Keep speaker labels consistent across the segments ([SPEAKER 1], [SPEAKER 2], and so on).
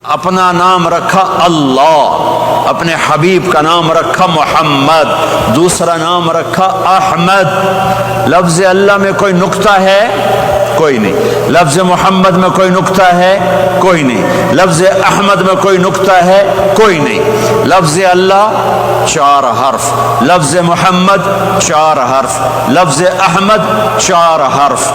[SPEAKER 1] اپنا نام رکھا اللہ، اپنے حبیب کا نام رکھا محمد، دوسرا نام رکھا احمد۔ لفظ اللہ میں کوئی نکتہ ہے؟ کوئی نہیں۔ لفظ محمد میں کوئی نکتہ ہے؟ کوئی نہیں۔ لفظ احمد میں کوئی نکتہ ہے؟ کوئی نہیں۔ لفظ اللہ 4 حرف، لفظ محمد 4 حرف، لفظ احمد 4 حرف۔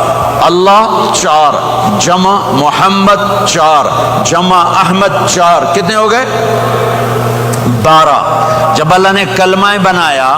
[SPEAKER 1] اللہ 4 جمع محمد 4 جمع احمد 4، کتنے ہو گئے؟ 12۔ جب اللہ نے کلمہ بنایا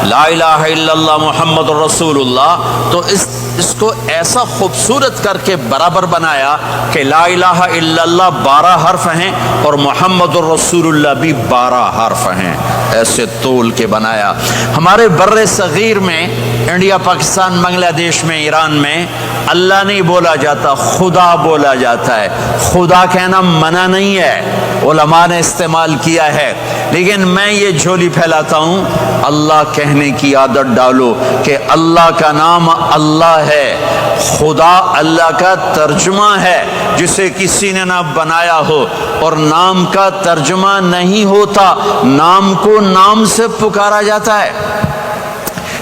[SPEAKER 1] لا الہ الا اللہ محمد رسول اللہ، تو اس کو ایسا خوبصورت کر کے برابر بنایا کہ لا الہ الا اللہ 12 حرف ہیں اور محمد الرسول اللہ بھی 12 حرف ہیں، ایسے تول کے بنایا۔ ہمارے بر صغیر میں، انڈیا، پاکستان، بنگلہ دیش میں، ایران میں اللہ نہیں بولا جاتا، خدا بولا جاتا ہے۔ خدا کہنا منع نہیں ہے، علماء نے استعمال کیا ہے، لیکن میں یہ جھولی پھیلاتا ہوں، اللہ کہنے کی عادت ڈالو کہ اللہ کا نام اللہ ہے، خدا اللہ کا ترجمہ ہے جسے کسی نے نہ بنایا ہو، اور نام کا ترجمہ نہیں ہوتا، نام کو نام سے پکارا جاتا ہے۔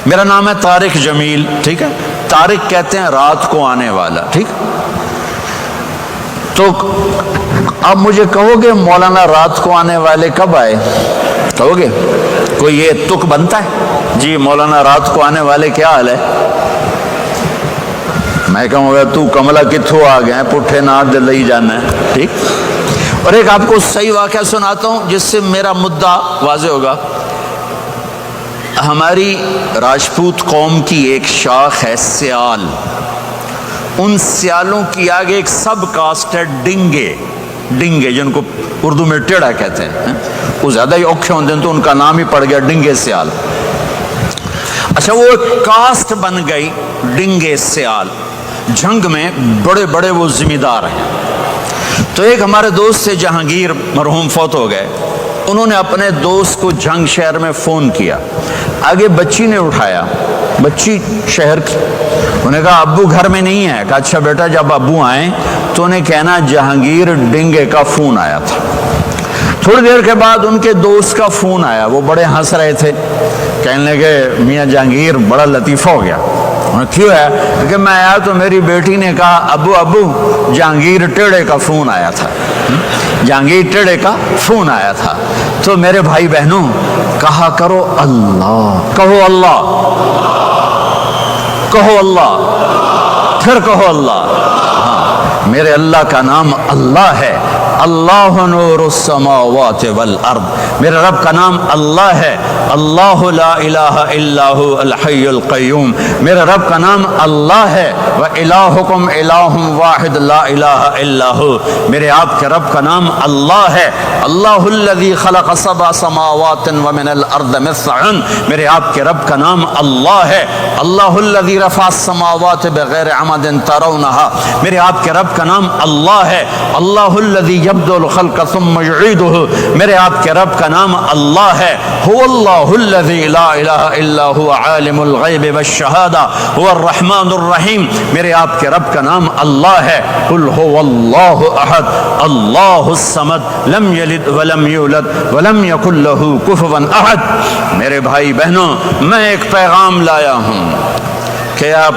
[SPEAKER 1] میرا نام ہے طارق جمیل، ٹھیک ہے؟ طارق کہتے ہیں رات کو آنے والا، ٹھیک؟ تو اب مجھے کہو گے مولانا رات کو آنے والے کب آئے؟ کہو گے کوئی یہ تک بنتا ہے؟ جی مولانا رات کو آنے والے کیا حال ہے؟ میں کہوں گا تو کملا کتھوں آ گئے، پٹھے نہ دلئی جانا ہے، ٹھیک؟ اور ایک آپ کو صحیح واقعہ سناتا ہوں جس سے میرا مدعا واضح ہوگا۔ ہماری راجپوت قوم کی ایک شاخ ہے سیال، ان سیالوں کی آگے ایک سب کاسٹ ہے ڈنگے، ڈنگے جن کو اردو میں ٹیڑا کہتے ہیں، وہ زیادہ ہی اوکھے ہوتے ہیں تو ان کا نام ہی پڑ گیا ڈنگے سیال۔ اچھا، وہ ایک کاسٹ بن گئی ڈنگے سیال، جنگ میں بڑے بڑے وہ ذمہ دار ہیں۔ تو ایک ہمارے دوست سے جہانگیر مرحوم فوت ہو گئے، انہوں نے اپنے دوست کو جنگ شہر میں فون کیا، آگے بچی نے اٹھایا، بچی شہر کی، انہوں نے کہا ابو گھر میں نہیں ہے۔ کہا اچھا بیٹا، جب ابو آئیں تو انہیں کہنا جہانگیر ڈنگے کا فون آیا تھا۔ تھوڑی دیر کے بعد ان کے دوست کا فون آیا، وہ بڑے ہنس رہے تھے، کہنے لگے میاں جہانگیر بڑا لطیفہ ہو گیا۔ کیوں ہے؟ کہ میں آیا تو میری بیٹی نے کہا ابو جہانگیر ٹیڑے کا فون آیا تھا، جہانگیر ٹیڑے کا فون آیا تھا۔ تو میرے بھائی بہنوں، کہا کرو اللہ، کہو اللہ، کہو اللہ، پھر کہو اللہ۔ ہاں، میرے اللہ کا نام اللہ ہے، اللہ نور السماوات والارض، میرے رب کا نام اللہ ہے، اللہ لا الہ الا هو الحی القیوم، میرے رب کا نام اللہ ہے، وَإِلَٰهُكُمْ إِلَٰهٌ وَاحِدٌ لَا إِلَٰهَ إِلَّا هُوَ، میرے آپ کے رب کا نام اللہ ہے، اللہ الذی خلق 7 سماوات ومن الارض مثلهن، میرے آپ کے رب کا نام اللہ ہے، اللہ الذی رفع السماوات بغیر عمد ترونها، میرے آپ کے رب کا نام اللہ ہے، اللہ الذی یبدأ الخلق ثم یعیدہ، میرے آپ کے رب کا نام اللہ ہے، هو اللہ الذی لا الہ الا هو عالم الغیب والشہادہ هو الرحمن الرحیم، میرے آپ کے رب کا نام اللہ ہے، قل هو اللہ احد اللہ الصمد لم یلد ولم یولد ولم یکن له کفوا احد۔ میرے بھائی بہنوں، میں ایک پیغام لایا ہوں کہ اب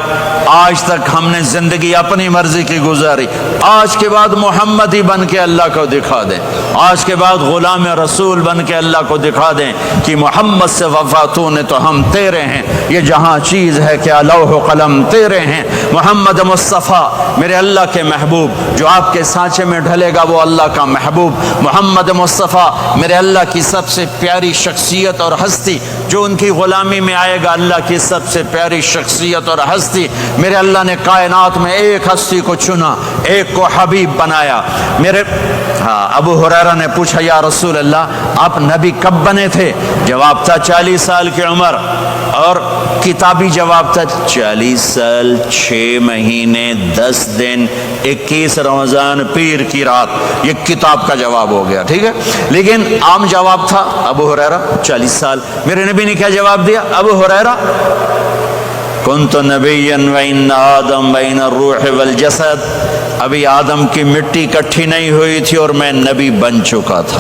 [SPEAKER 1] آج تک ہم نے زندگی اپنی مرضی کی گزاری، آج کے بعد محمد ہی بن کے اللہ کو دکھا دیں، آج کے بعد غلام رسول بن کے اللہ کو دکھا دیں کہ محمد سے وفاتوں نے تو ہم تیرے ہیں، یہ جہاں چیز ہے کیا لوح و قلم تیرے ہیں، محمد مصطفیٰ میرے اللہ کے محبوب، جو آپ کے سانچے میں ڈھلے گا وہ اللہ کا محبوب، محمد مصطفیٰ میرے اللہ کی سب سے پیاری شخصیت اور ہستی، جو ان کی غلامی میں آئے گا اللہ کی سب سے پیاری شخصیت اور ہستی، میرے اللہ نے کائنات میں ایک ہستی کو چنا، ایک کو حبیب بنایا۔ میرے ابو ہریرہ نے پوچھا یا رسول اللہ آپ نبی کب بنے تھے؟ جواب تھا 40 سال کی عمر، اور کتابی جواب تھا 40 سال 6 مہینے 10 دن 21 رمضان پیر کی رات، یہ کتاب کا جواب ہو گیا، ٹھیک ہے؟ لیکن عام جواب تھا ابو ہریرہ 40 سال۔ میرے نبی نے کیا جواب دیا؟ ابو ہریرہ کنت نبیا وان آدم بین الروح والجسد، ابھی آدم کی مٹی اکٹھی نہیں ہوئی تھی اور میں نبی بن چکا تھا۔